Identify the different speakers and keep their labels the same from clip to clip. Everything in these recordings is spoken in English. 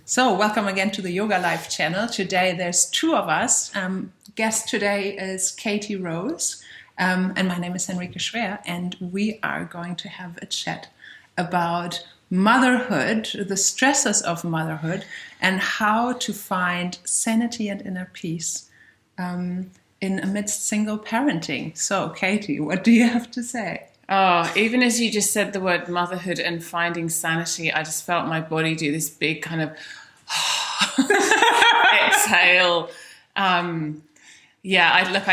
Speaker 1: So welcome again to the Yoga Life channel. Today there's two of us. Guest today is Katie Rose, and my name is HENRIKE SCHREER, and we are going to have a chat about motherhood, the stresses of motherhood, and how to find sanity and inner peace in amidst single parenting. So Katie, what do you have to say?
Speaker 2: Oh, even as you just said the word motherhood and finding sanity, I just felt my body do this big kind of exhale. I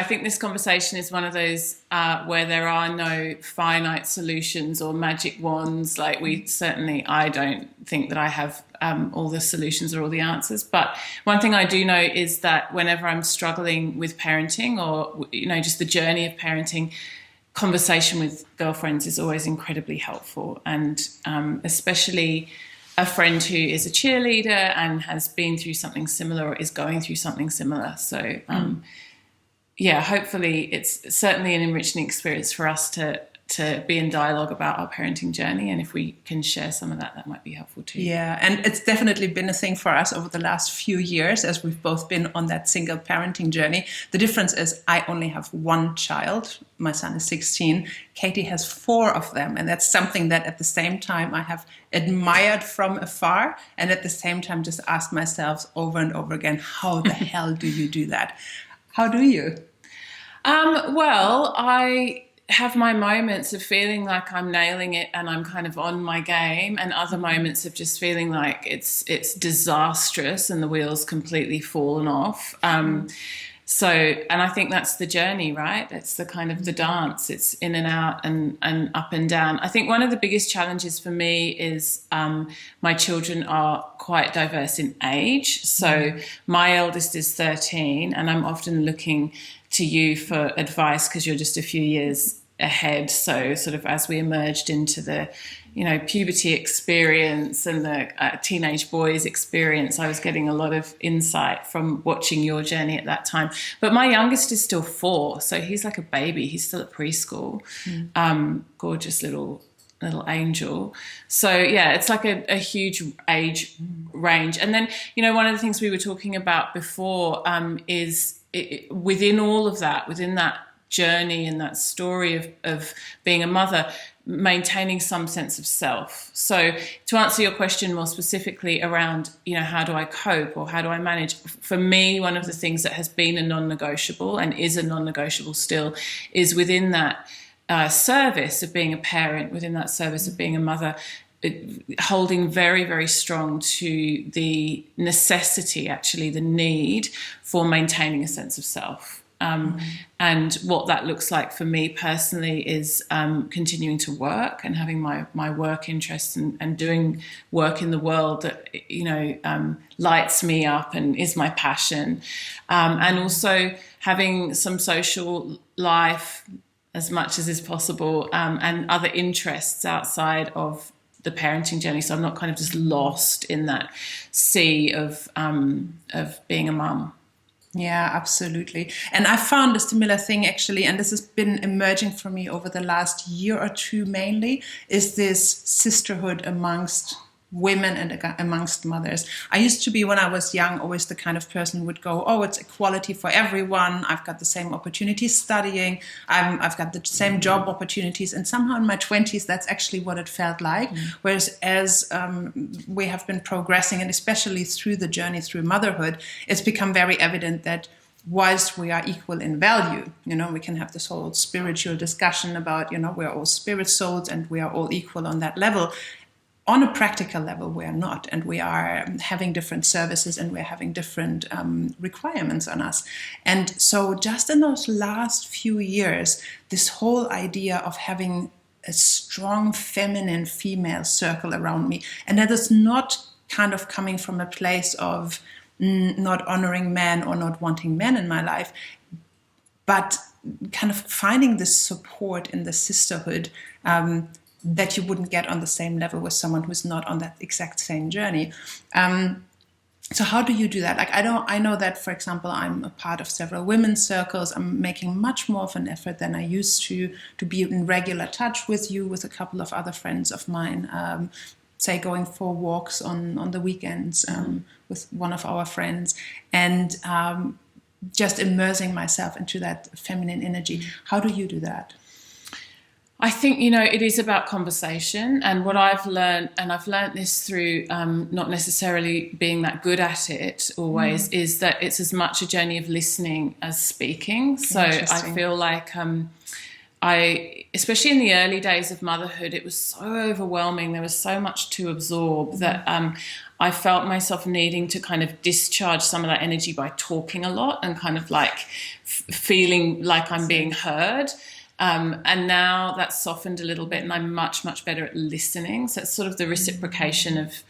Speaker 2: think this conversation is one of those where there are no finite solutions or magic wands. I don't think that I have all the solutions or all the answers. But one thing I do know is that whenever I'm struggling with parenting or, just the journey of parenting, conversation with girlfriends is always incredibly helpful, and especially a friend who is a cheerleader and has been through something similar or is going through something similar. So hopefully it's certainly an enriching experience for us to be in dialogue about our parenting journey, and if we can share some of that might be helpful too.
Speaker 1: Yeah, and it's definitely been a thing for us over the last few years as we've both been on that single parenting journey. The difference is I only have one child. My son is 16. Katie has 4 of them, and that's something that at the same time I have admired from afar, and at the same time just asked myself over and over again, how the hell do you do that? How do you?
Speaker 2: I have my moments of feeling like I'm nailing it and I'm kind of on my game, and other moments of just feeling like it's disastrous and the wheels completely fallen off. And I think that's the journey, right? It's the kind of the dance. It's in and out and up and down. I think one of the biggest challenges for me is my children are quite diverse in age. So my eldest is 13, and I'm often looking to you for advice because you're just a few years ahead. So sort of as we emerged into the, puberty experience and the teenage boys experience, I was getting a lot of insight from watching your journey at that time. But my youngest is still 4, so he's like a baby. He's still at preschool. Gorgeous little angel. So yeah, it's like a huge age range. And then, one of the things we were talking about before is within all of that, within that journey and that story of being a mother, maintaining some sense of self. So to answer your question more specifically around, how do I cope or how do I manage? For me, one of the things that has been a non-negotiable and is a non-negotiable still is within that service of being a parent, within that service of being a mother, holding very, very strong to the necessity, actually the need for maintaining a sense of self. And what that looks like for me personally is continuing to work and having my work interests and doing work in the world that, lights me up and is my passion. And also having some social life as much as is possible, and other interests outside of the parenting journey. So I'm not kind of just lost in that sea of being a mum.
Speaker 1: Yeah, absolutely. And I found a similar thing actually, and this has been emerging for me over the last year or two mainly, is this sisterhood amongst women and amongst mothers. I used to be, when I was young, always the kind of person who would go, oh, it's equality for everyone. I've got the same opportunities studying. I've got the same job opportunities. And somehow in my 20s, that's actually what it felt like. Whereas as we have been progressing, and especially through the journey through motherhood, it's become very evident that whilst we are equal in value, we can have this whole spiritual discussion about, we're all spirit souls and we are all equal on that level. On a practical level, we are not, and we are having different services and we're having different requirements on us. And so just in those last few years, this whole idea of having a strong feminine female circle around me, and that is not kind of coming from a place of not honoring men or not wanting men in my life, but kind of finding this support in the sisterhood that you wouldn't get on the same level with someone who's not on that exact same journey. So how do you do that? I know that, for example, I'm a part of several women's circles. I'm making much more of an effort than I used to be in regular touch with you, with a couple of other friends of mine. say, going for walks on the weekends with one of our friends, and just immersing myself into that feminine energy. How do you do that?
Speaker 2: I think, it is about conversation. And what I've learned, and I've learned this through not necessarily being that good at it always, is that it's as much a journey of listening as speaking. So I feel like especially in the early days of motherhood, it was so overwhelming. There was so much to absorb that I felt myself needing to kind of discharge some of that energy by talking a lot and kind of like feeling like I'm being heard. And now that's softened a little bit, and I'm much, much better at listening. So it's sort of the reciprocation of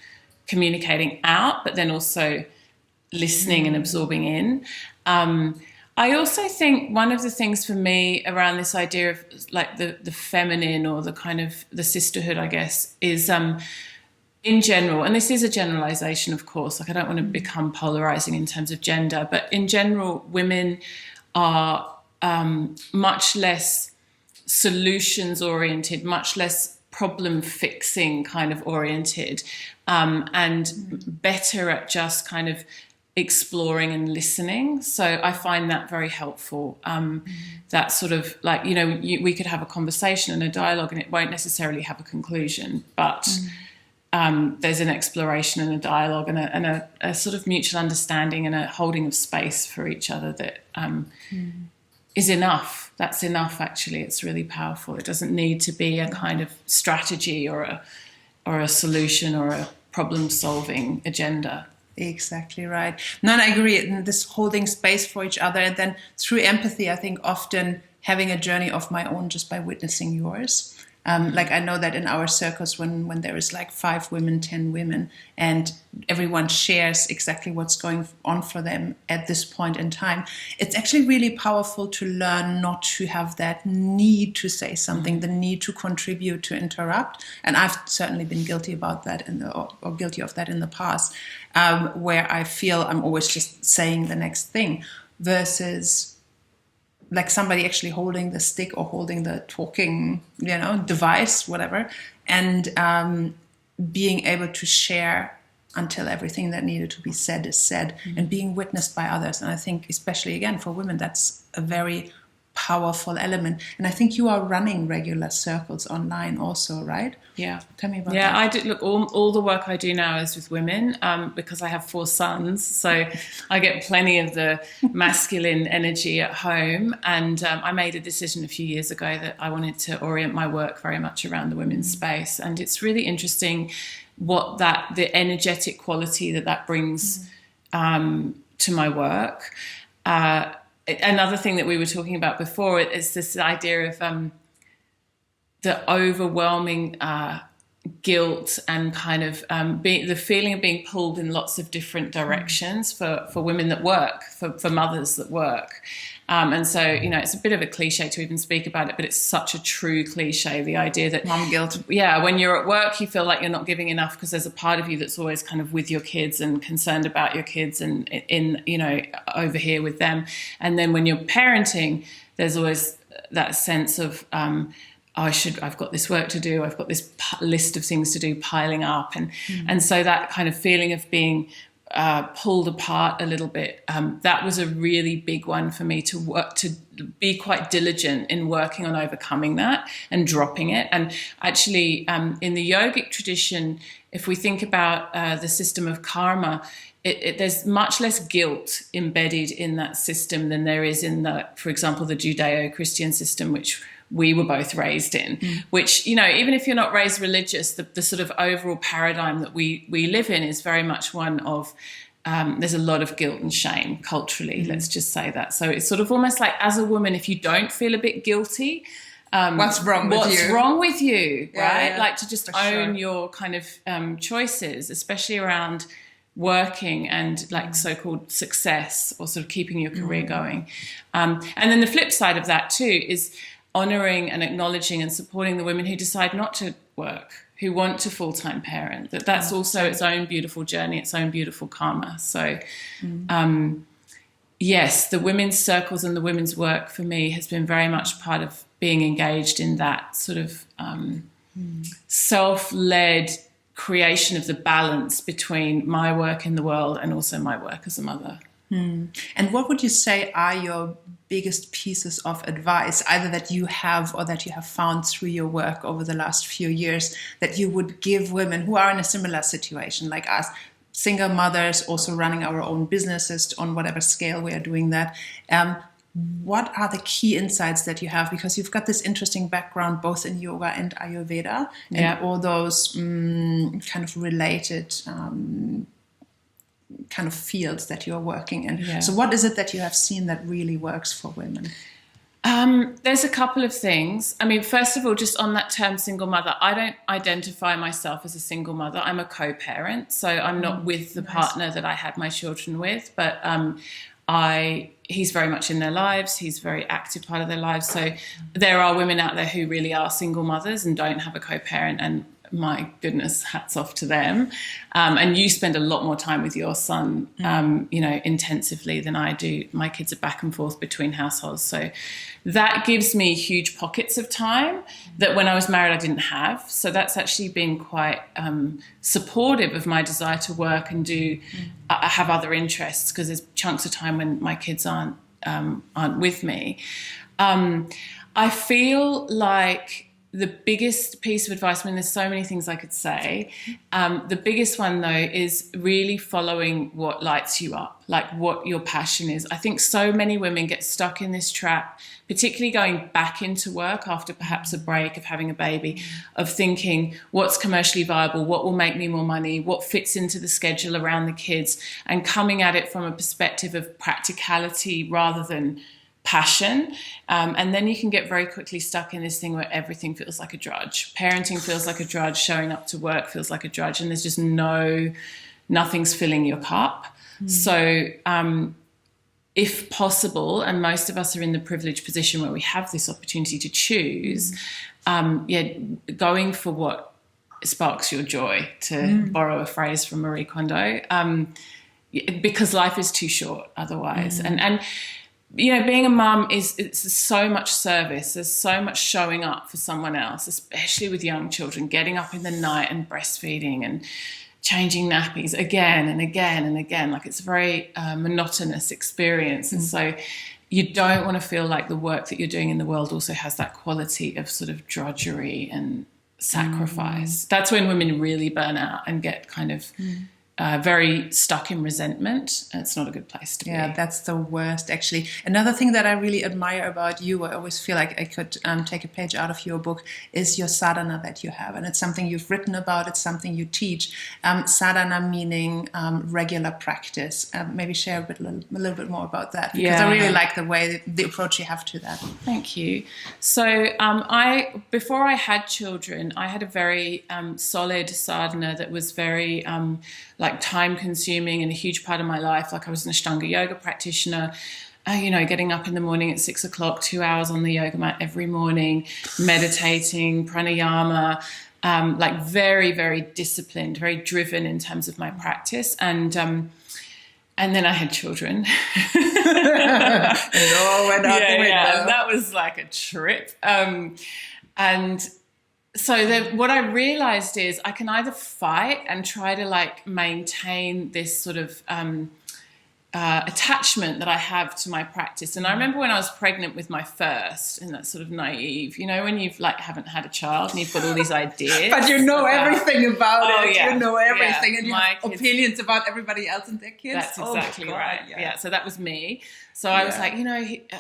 Speaker 2: communicating out, but then also listening and absorbing in. I also think one of the things for me around this idea of like the feminine, or the kind of the sisterhood, I guess, is in general, and this is a generalization, of course, like I don't want to become polarizing in terms of gender, but in general, women are much less solutions oriented, much less problem fixing kind of oriented, and better at just kind of exploring and listening. So I find that very helpful. That sort of like, we could have a conversation and a dialogue and it won't necessarily have a conclusion, but there's an exploration and a dialogue and a sort of mutual understanding and a holding of space for each other that is enough. That's enough, actually. It's really powerful. It doesn't need to be a kind of strategy or a solution or a problem-solving agenda.
Speaker 1: Exactly right. No, I agree. And this holding space for each other, and then through empathy, I think often having a journey of my own just by witnessing yours. Like I know that in our circles, when there is like 5 women, 10 women, and everyone shares exactly what's going on for them at this point in time, it's actually really powerful to learn not to have that need to say something, the need to contribute, to interrupt. And I've certainly been guilty about that or guilty of that in the past, where I feel I'm always just saying the next thing versus like somebody actually holding the stick or holding the talking, device, whatever, and being able to share until everything that needed to be said is said, and being witnessed by others. And I think, especially again for women, that's a very powerful element. And I think you are running regular circles online also, right?
Speaker 2: Yeah.
Speaker 1: Tell me about that.
Speaker 2: Yeah, I do. Look, all the work I do now is with women because I have 4 sons. So I get plenty of the masculine energy at home. And I made a decision a few years ago that I wanted to orient my work very much around the women's space. And it's really interesting what the energetic quality that brings to my work. Another thing that we were talking about before is this idea of the overwhelming guilt and kind of the feeling of being pulled in lots of different directions for women that work, for mothers that work. And so, it's a bit of a cliche to even speak about it, but it's such a true cliche, the idea that
Speaker 1: mom guilt.
Speaker 2: Yeah, when you're at work, you feel like you're not giving enough because there's a part of you that's always kind of with your kids and concerned about your kids and over here with them. And then when you're parenting, there's always that sense of, I've got this work to do. I've got this list of things to do piling up. And so that kind of feeling of being pulled apart a little bit, that was a really big one for me to be quite diligent in working on overcoming that and dropping it. And actually, in the yogic tradition, if we think about the system of karma, there's much less guilt embedded in that system than there is in for example, the Judeo-Christian system, which we were both raised in, which, even if you're not raised religious, the sort of overall paradigm that we live in is very much one of, there's a lot of guilt and shame culturally, let's just say that. So it's sort of almost like, as a woman, if you don't feel a bit guilty,
Speaker 1: what's wrong with you,
Speaker 2: right? Yeah. Like to just own
Speaker 1: sure.
Speaker 2: your kind of choices, especially around working and like so-called success or sort of keeping your career going. And then the flip side of that too is honouring and acknowledging and supporting the women who decide not to work, who want to full-time parent. That's also its own beautiful journey, its own beautiful karma. So, yes, the women's circles and the women's work for me has been very much part of being engaged in that sort of self-led creation of the balance between my work in the world and also my work as a mother.
Speaker 1: And what would you say are your biggest pieces of advice, either that you have or that you have found through your work over the last few years, that you would give women who are in a similar situation like us, single mothers, also running our own businesses on whatever scale we are doing that? What are the key insights that you have? Because you've got this interesting background both in yoga and Ayurveda and all those kind of related kind of fields that you're working in. Yeah. So what is it that you have seen that really works for women?
Speaker 2: There's a couple of things. I mean, first of all, just on that term single mother, I don't identify myself as a single mother. I'm a co-parent, so I'm not with the partner that I had my children with, but he's very much in their lives. He's a very active part of their lives. So there are women out there who really are single mothers and don't have a co-parent, and my goodness, hats off to them. And you spend a lot more time with your son, intensively than I do. My kids are back and forth between households. So that gives me huge pockets of time that when I was married, I didn't have. So that's actually been quite supportive of my desire to work and have other interests, because there's chunks of time when my kids aren't with me. I feel like the biggest piece of advice, I mean, there's so many things I could say. The biggest one, though, is really following what lights you up, like what your passion is. I think so many women get stuck in this trap, particularly going back into work after perhaps a break of having a baby, of thinking what's commercially viable, what will make me more money, what fits into the schedule around the kids, and coming at it from a perspective of practicality rather than passion. And then you can get very quickly stuck in this thing where everything feels like a drudge. Parenting feels like a drudge. Showing up to work feels like a drudge. And there's just nothing's filling your cup. So if possible, and most of us are in the privileged position where we have this opportunity to choose, going for what sparks your joy, to borrow a phrase from Marie Kondo, because life is too short otherwise. And being a mum it's so much service. There's so much showing up for someone else, especially with young children, getting up in the night and breastfeeding and changing nappies again and again and again. Like, it's a very monotonous experience. And so you don't want to feel like the work that you're doing in the world also has that quality of sort of drudgery and sacrifice. That's when women really burn out and get kind of very stuck in resentment. It's not a good place to be.
Speaker 1: Yeah, that's the worst, actually. Another thing that I really admire about you, I always feel like I could take a page out of your book, is your sadhana that you have. And it's something you've written about. It's something you teach. Sadhana meaning regular practice. Maybe share a little bit more about that, because I really like the approach you have to that.
Speaker 2: Thank you. So before I had children, I had a very solid sadhana that was very time consuming and a huge part of my life. Like, I was an Ashtanga yoga practitioner, getting up in the morning at 6 o'clock, 2 hours on the yoga mat every morning, meditating, pranayama, very, very disciplined, very driven in terms of my practice. And then I had children. That was like a trip. So what I realized is I can either fight and try to maintain this sort of attachment that I have to my practice. And I remember when I was pregnant with my first, and that's sort of naive, when you've haven't had a child and you've got all these ideas.
Speaker 1: But you know everything about it.
Speaker 2: Yeah.
Speaker 1: You know everything, and you have opinions about everybody else and their kids.
Speaker 2: That's exactly right. Yeah. So that was me. So I was like,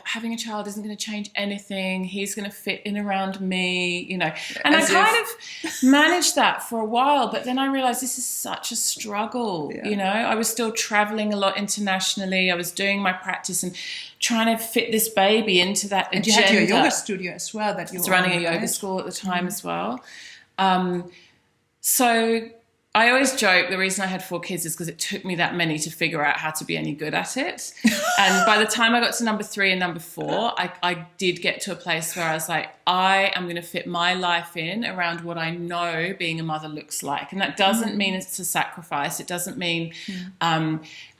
Speaker 2: having a child isn't going to change anything. He's going to fit in around me, And I kind of managed that for a while, but then I realized this is such a struggle, I was still traveling a lot internationally. I was doing my practice and trying to fit this baby into that agenda.
Speaker 1: You had your yoga studio as well. I was
Speaker 2: running a yoga school at the time as well. So I always joke the reason I had 4 kids is because it took me that many to figure out how to be any good at it. And by the time I got to number 3 and number 4, I did get to a place where I was like, I am going to fit my life in around what I know being a mother looks like. And that doesn't mean it's a sacrifice. It doesn't mean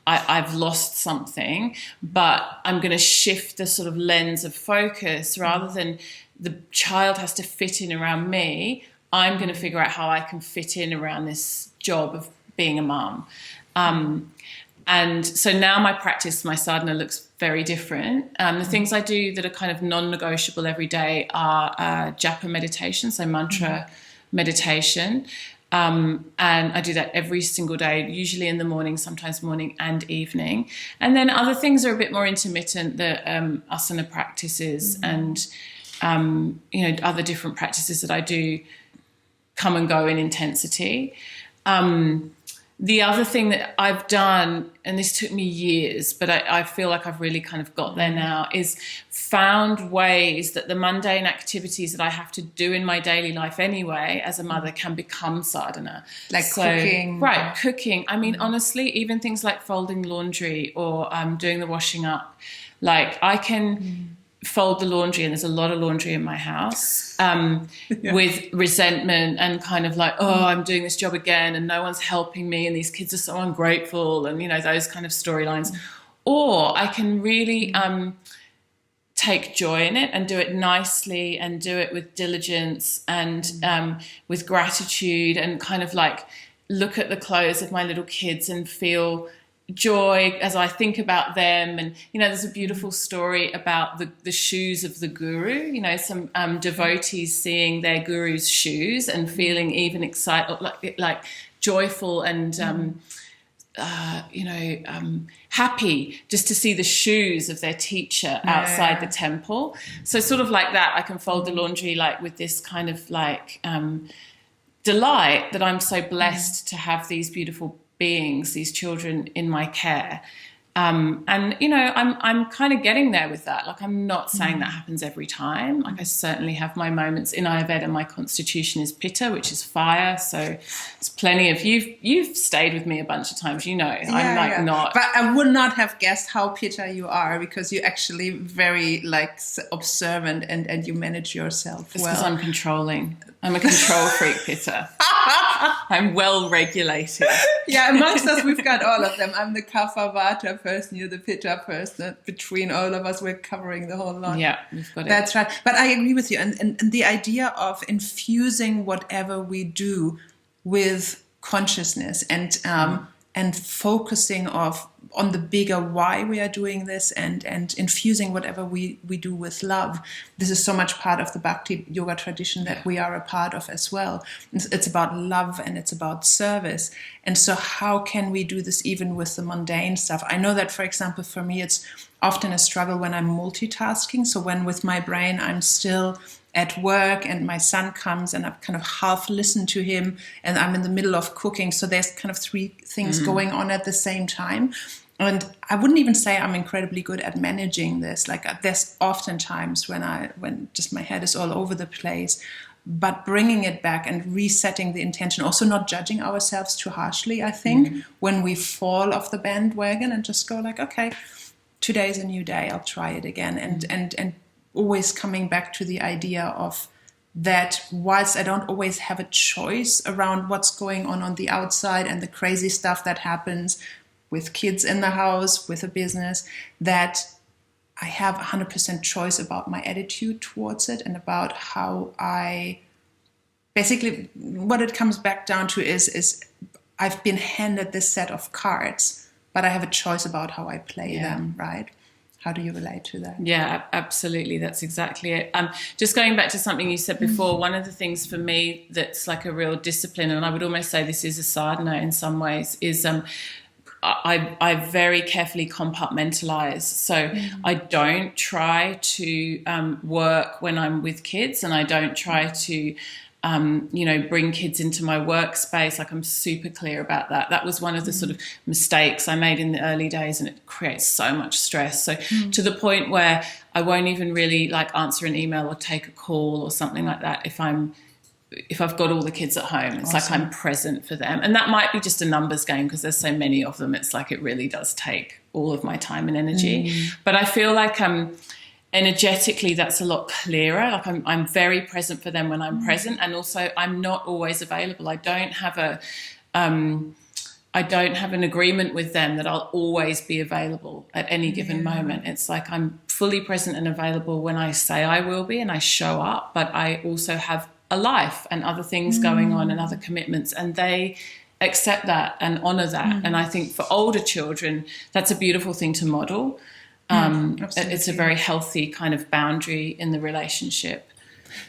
Speaker 2: I've lost something, but I'm going to shift the sort of lens of focus rather than the child has to fit in around me. I'm going to figure out how I can fit in around this job of being a mum. And so now my practice, my sadhana, looks very different. The things I do that are kind of non-negotiable every day are japa meditation, so mantra meditation. And I do that every single day, usually in the morning, sometimes morning and evening. And then other things are a bit more intermittent, the asana practices and, other different practices that I do come and go in intensity. The other thing that I've done, and this took me years, but I feel like I've really kind of got there now, is found ways that the mundane activities that I have to do in my daily life anyway as a mother can become sadhana.
Speaker 1: Like cooking.
Speaker 2: Right, cooking. I mean, honestly, even things like folding laundry or doing the washing up. Like I can fold the laundry, and there's a lot of laundry in my house, with resentment and kind of like, oh, I'm doing this job again and no one's helping me and these kids are so ungrateful and, those kind of storylines. Or I can really take joy in it and do it nicely and do it with diligence and with gratitude and kind of like look at the clothes of my little kids and feel joy as I think about them. And there's a beautiful story about the shoes of the guru, some devotees seeing their guru's shoes and feeling even excited, like joyful and happy just to see the shoes of their teacher outside the temple. So sort of like that, I can fold the laundry like with this kind of like delight that I'm so blessed to have these beautiful beings, these children in my care. And I'm kind of getting there with that. Like I'm not saying that happens every time. Like I certainly have my moments. In Ayurveda, my constitution is pitta, which is fire. So it's plenty of you've stayed with me a bunch of times. I'm not.
Speaker 1: But I would not have guessed how pitta you are, because you're actually very like observant and you manage yourself
Speaker 2: it's
Speaker 1: well.
Speaker 2: Because I'm controlling. I'm a control freak, pitta. I'm well regulated.
Speaker 1: Yeah, amongst us, we've got all of them. I'm the kapha vata person, you're the pitta person. Between all of us, we're covering the whole lot.
Speaker 2: Yeah, we've got it.
Speaker 1: That's right. But I agree with you. And the idea of infusing whatever we do with consciousness and focusing on the bigger why we are doing this and infusing whatever we do with love. This is so much part of the Bhakti Yoga tradition that we are a part of as well. It's about love and it's about service. And so how can we do this even with the mundane stuff? I know that, for example, for me, it's often a struggle when I'm multitasking. So when with my brain, I'm still at work and my son comes and I've kind of half listened to him and I'm in the middle of cooking. So there's kind of three things going on at the same time. And I wouldn't even say I'm incredibly good at managing this. Like there's often times when just my head is all over the place, but bringing it back and resetting the intention, also not judging ourselves too harshly, I think, when we fall off the bandwagon and just go like, okay, today's a new day, I'll try it again. And always coming back to the idea of that whilst I don't always have a choice around what's going on the outside and the crazy stuff that happens with kids in the house, with a business, that I have 100% choice about my attitude towards it and about how I, basically what it comes back down to is I've been handed this set of cards, but I have a choice about how I play them, right? How do you relate to that?
Speaker 2: Yeah, absolutely. That's exactly it. Just going back to something you said before, one of the things for me that's like a real discipline, and I would almost say this is a sadhana in some ways, is I very carefully compartmentalize. So I don't try to work when I'm with kids, and I don't try to bring kids into my workspace. Like I'm super clear about that. That was one of the sort of mistakes I made in the early days, and it creates so much stress. So to the point where I won't even really like answer an email or take a call or something like that if I've got all the kids at home. It's like I'm present for them. And that might be just a numbers game because there's so many of them. It's like it really does take all of my time and energy. But I feel like energetically that's a lot clearer. Like I'm very present for them when I'm present, and also I'm not always available. I don't have an agreement with them that I'll always be available at any given moment. It's like I'm fully present and available when I say I will be, and I show up, but I also have a life and other things going on and other commitments, and they accept that and honor that. And I think for older children, that's a beautiful thing to model. It's a very healthy kind of boundary in the relationship.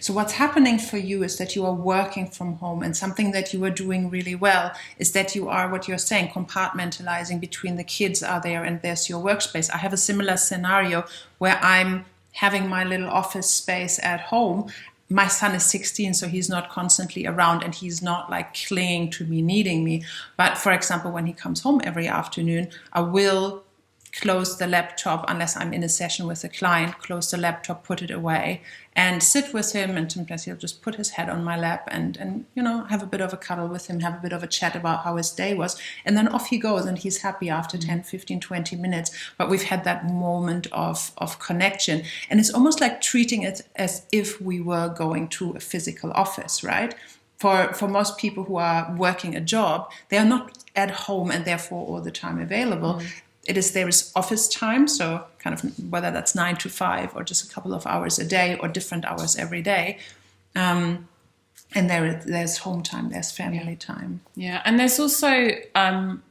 Speaker 1: So what's happening for you is that you are working from home, and something that you are doing really well is that you are, what you're saying, compartmentalizing between the kids are there and there's your workspace. I have a similar scenario where I'm having my little office space at home. My son is 16, so he's not constantly around and he's not like clinging to me, needing me. But for example, when he comes home every afternoon, I will close the laptop unless I'm in a session with a client, close the laptop, put it away, and sit with him. And sometimes he'll just put his head on my lap and you know, have a bit of a cuddle with him, have a bit of a chat about how his day was. And then off he goes and he's happy after 10, 15, 20 minutes. But we've had that moment of connection. And it's almost like treating it as if we were going to a physical office, right? For most people who are working a job, they are not at home and therefore all the time available. There is office time, so kind of whether that's 9 to 5 or just a couple of hours a day or different hours every day. And there's home time, there's family time.
Speaker 2: Yeah, and there's also,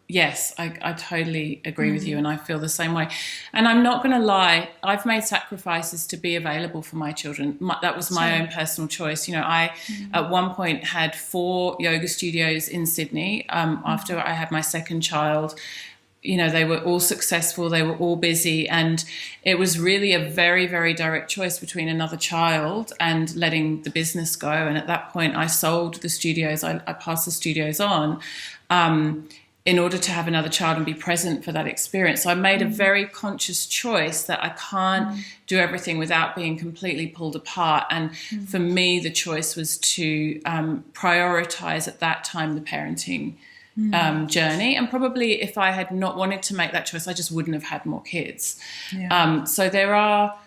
Speaker 2: yes, I totally agree with you, and I feel the same way. And I'm not going to lie, I've made sacrifices to be available for my children. That was my own personal choice. You know, I at one point had 4 yoga studios in Sydney after I had my second child. You know, they were all successful, they were all busy, and it was really a very, very direct choice between another child and letting the business go. And at that point, I sold the studios, I passed the studios on in order to have another child and be present for that experience. So I made a very conscious choice that I can't do everything without being completely pulled apart. And for me, the choice was to prioritize at that time the parenting journey. And probably if I had not wanted to make that choice, I just wouldn't have had more kids. So there are,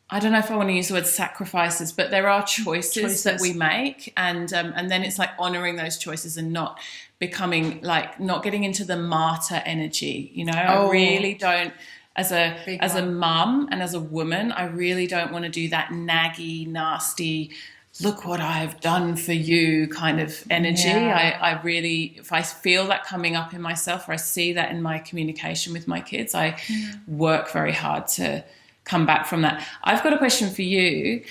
Speaker 2: I don't know if I want to use the word sacrifices, but there are choices that we make, and then it's like honoring those choices and not becoming like, not getting into the martyr energy. You know, I really don't, as a mum and as a woman, I really don't want to do that naggy, nasty, look what I've done for you kind of energy. I really, if I feel that coming up in myself or I see that in my communication with my kids, I work very hard to come back from that. I've got a question for you,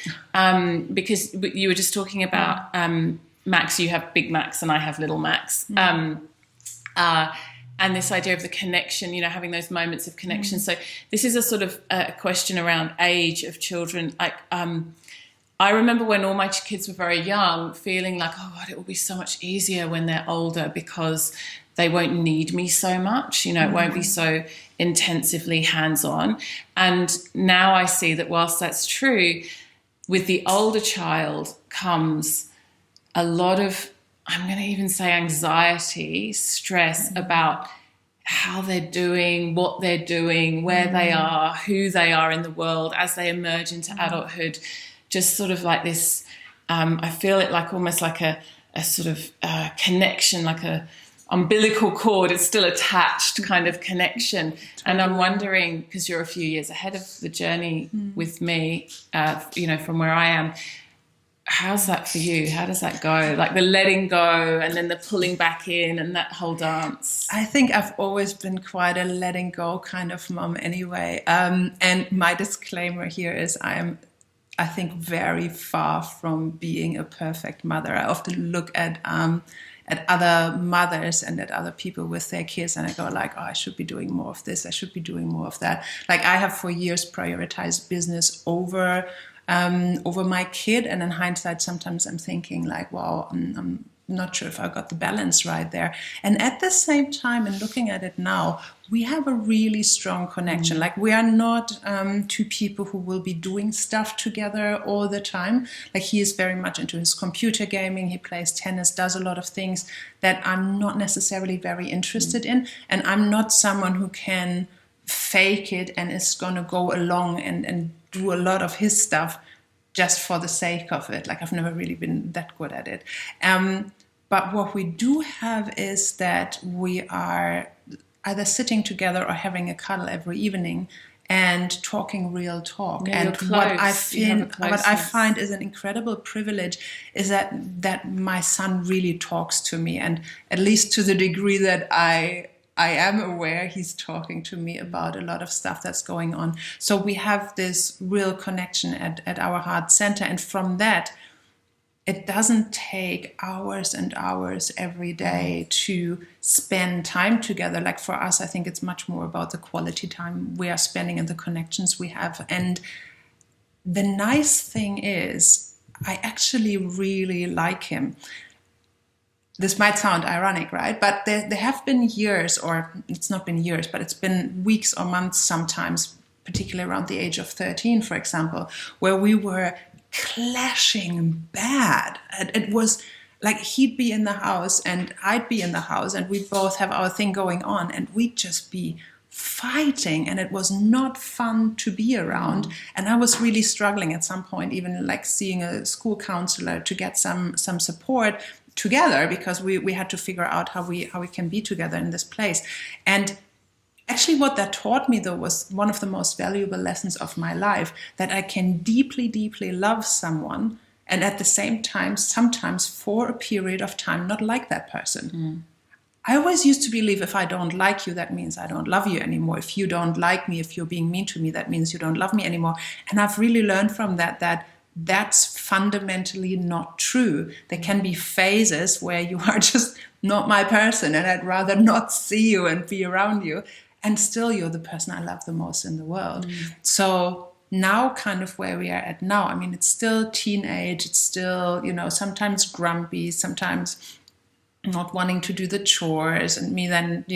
Speaker 2: because you were just talking about Max, you have Big Max and I have Little Max. And this idea of the connection, you know, having those moments of connection. So this is a sort of a question around age of children. Like, I remember when all my kids were very young, feeling like, oh God, it will be so much easier when they're older because they won't need me so much. You know, it won't be so intensively hands-on. And now I see that whilst that's true, with the older child comes a lot of, I'm going to even say anxiety, stress about how they're doing, what they're doing, where they are, who they are in the world as they emerge into adulthood. Just sort of like this, I feel it like almost like a sort of connection, like a umbilical cord. It's still attached kind of connection. And I'm wondering, because you're a few years ahead of the journey with me, you know, from where I am, how's that for you? How does that go? Like the letting go and then the pulling back in and that whole dance.
Speaker 1: I think I've always been quite a letting go kind of mom anyway. And my disclaimer here is I think very far from being a perfect mother. I often look at other mothers and at other people with their kids, and I go like, oh, I should be doing more of this. I should be doing more of that. Like I have for years prioritized business over my kid, and in hindsight, sometimes I'm thinking like, wow, I'm not sure if I got the balance right there. And at the same time, and looking at it now, we have a really strong connection. Like we are not two people who will be doing stuff together all the time. Like he is very much into his computer gaming. He plays tennis, does a lot of things that I'm not necessarily very interested in. And I'm not someone who can fake it and is going to go along and do a lot of his stuff just for the sake of it. Like I've never really been that good at it. But what we do have is that we are either sitting together or having a cuddle every evening and talking real talk.
Speaker 2: Yeah,
Speaker 1: and what I find is an incredible privilege is that my son really talks to me, and at least to the degree that I am aware, he's talking to me about a lot of stuff that's going on. So we have this real connection at our heart center. And from that, it doesn't take hours and hours every day to spend time together. Like for us, I think it's much more about the quality time we are spending and the connections we have. And the nice thing is, I actually really like him. This might sound ironic, right? But there have been years, or it's not been years, but it's been weeks or months sometimes, particularly around the age of 13, for example, where we were clashing bad. It was like he'd be in the house and I'd be in the house, and we'd both have our thing going on, and we'd just be fighting, and it was not fun to be around. And I was really struggling at some point, even like seeing a school counselor to get some support together, because we had to figure out how we can be together in this place. And actually what that taught me, though, was one of the most valuable lessons of my life, that I can deeply, deeply love someone and at the same time, sometimes for a period of time, not like that person. I always used to believe if I don't like you, that means I don't love you anymore. If you don't like me, if you're being mean to me, that means you don't love me anymore. And I've really learned from that that's fundamentally not true. There can be phases where you are just not my person, and I'd rather not see you and be around you. And still, you're the person I love the most in the world. So now, kind of where we are at now, I mean, it's still teenage. It's still, sometimes grumpy, sometimes not wanting to do the chores, and me then,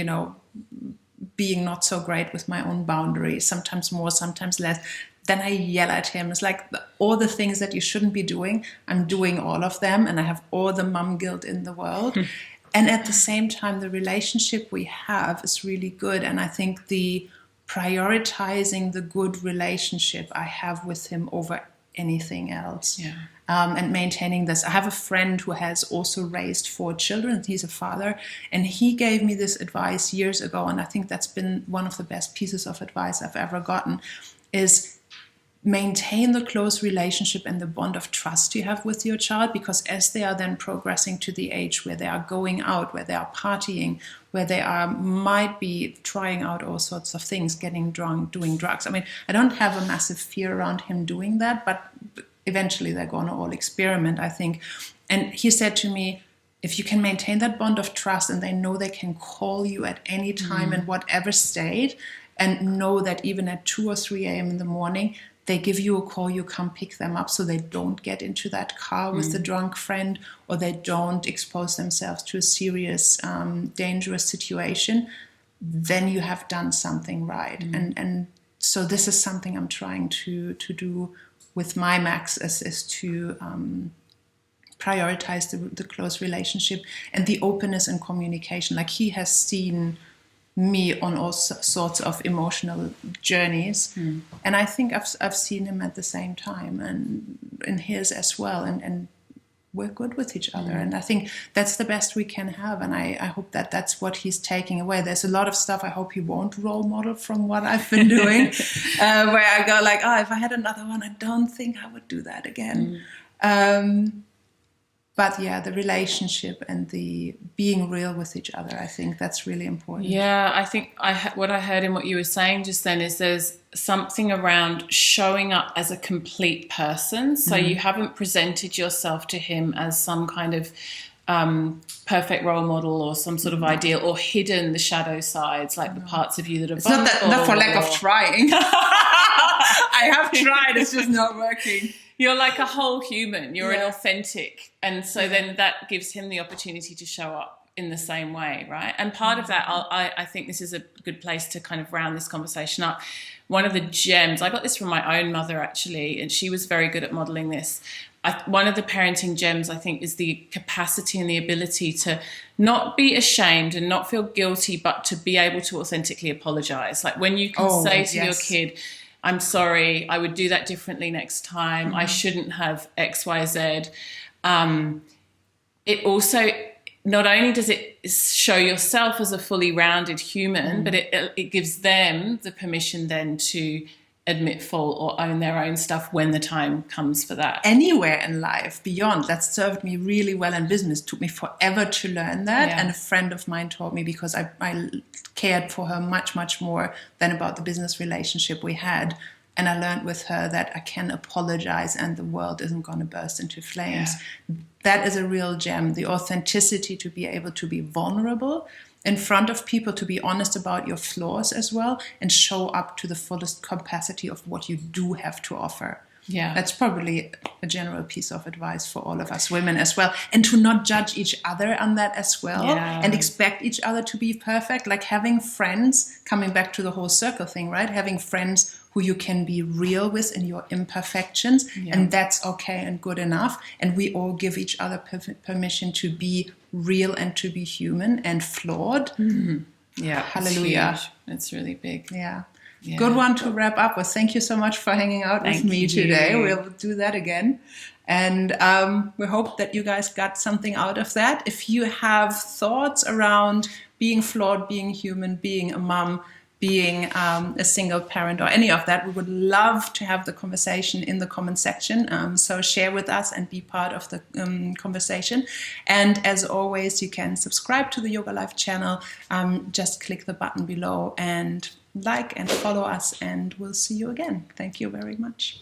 Speaker 1: being not so great with my own boundaries, sometimes more, sometimes less. Then I yell at him. It's like all the things that you shouldn't be doing, I'm doing all of them, and I have all the mum guilt in the world. And at the same time, the relationship we have is really good. And I think the prioritizing the good relationship I have with him over anything else. And maintaining this. I have a friend who has also raised 4 children. He's a father. And he gave me this advice years ago. And I think that's been one of the best pieces of advice I've ever gotten, is maintain the close relationship and the bond of trust you have with your child, because as they are then progressing to the age where they are going out, where they are partying, where they might be trying out all sorts of things, getting drunk, doing drugs. I mean, I don't have a massive fear around him doing that, but eventually they're going to all experiment, I think. And he said to me, if you can maintain that bond of trust and they know they can call you at any time in whatever state, and know that even at 2 or 3 a.m. in the morning, they give you a call, you come pick them up so they don't get into that car with the drunk friend, or they don't expose themselves to a serious, dangerous situation, then you have done something right. And so this is something I'm trying to do with my Max, is to prioritize the close relationship and the openness and communication. Like, he has seen me on all sorts of emotional journeys, and I think I've seen him at the same time, and in his as well, and we're good with each other, and I think that's the best we can have, and I hope that that's what he's taking away. There's a lot of stuff I hope he won't role model from what I've been doing, where I go like, if I had another one, I don't think I would do that again. But yeah, the relationship and the being real with each other, I think that's really important.
Speaker 2: Yeah, I think what I heard in what you were saying just then is there's something around showing up as a complete person. So you haven't presented yourself to him as some kind of perfect role model or some sort of ideal, or hidden the shadow sides, like the parts of you that are
Speaker 1: it's not for lack of trying. I have tried, it's just not working.
Speaker 2: You're like a whole human. You're an authentic. And so then that gives him the opportunity to show up in the same way, right? And part of that, I think this is a good place to kind of round this conversation up. One of the gems, I got this from my own mother, actually, and she was very good at modeling this. One of the parenting gems, I think, is the capacity and the ability to not be ashamed and not feel guilty, but to be able to authentically apologize. Like, when you can say to your kid, I'm sorry, I would do that differently next time. I shouldn't have X, Y, Z. It also not only does it show yourself as a fully rounded human, but it gives them the permission then to admit fault or own their own stuff when the time comes for that.
Speaker 1: Anywhere in life, beyond. That served me really well in business. It took me forever to learn that.
Speaker 2: Yeah.
Speaker 1: And a friend of mine taught me, because I cared for her much, much more than about the business relationship we had. And I learned with her that I can apologize and the world isn't going to burst into flames. Yeah. That is a real gem. The authenticity to be able to be vulnerable in front of people, to be honest about your flaws as well, and show up to the fullest capacity of what you do have to offer.
Speaker 2: Yeah.
Speaker 1: That's probably a general piece of advice for all of us women as well. And to not judge each other on that as well, and expect each other to be perfect. Like having friends, coming back to the whole circle thing, right? Having friends who you can be real with in your imperfections, and that's okay and good enough. And we all give each other permission to be real and to be human and flawed.
Speaker 2: Mm-hmm. Yeah,
Speaker 1: hallelujah.
Speaker 2: It's really big.
Speaker 1: Yeah. Good one to wrap up with. Thank you so much for hanging out with me today. We'll do that again. And we hope that you guys got something out of that. If you have thoughts around being flawed, being human, being a mom, being a single parent, or any of that, we would love to have the conversation in the comment section. So share with us and be part of the conversation. And as always, you can subscribe to the Yoga Life channel. Just click the button below and like and follow us, and we'll see you again. Thank you very much.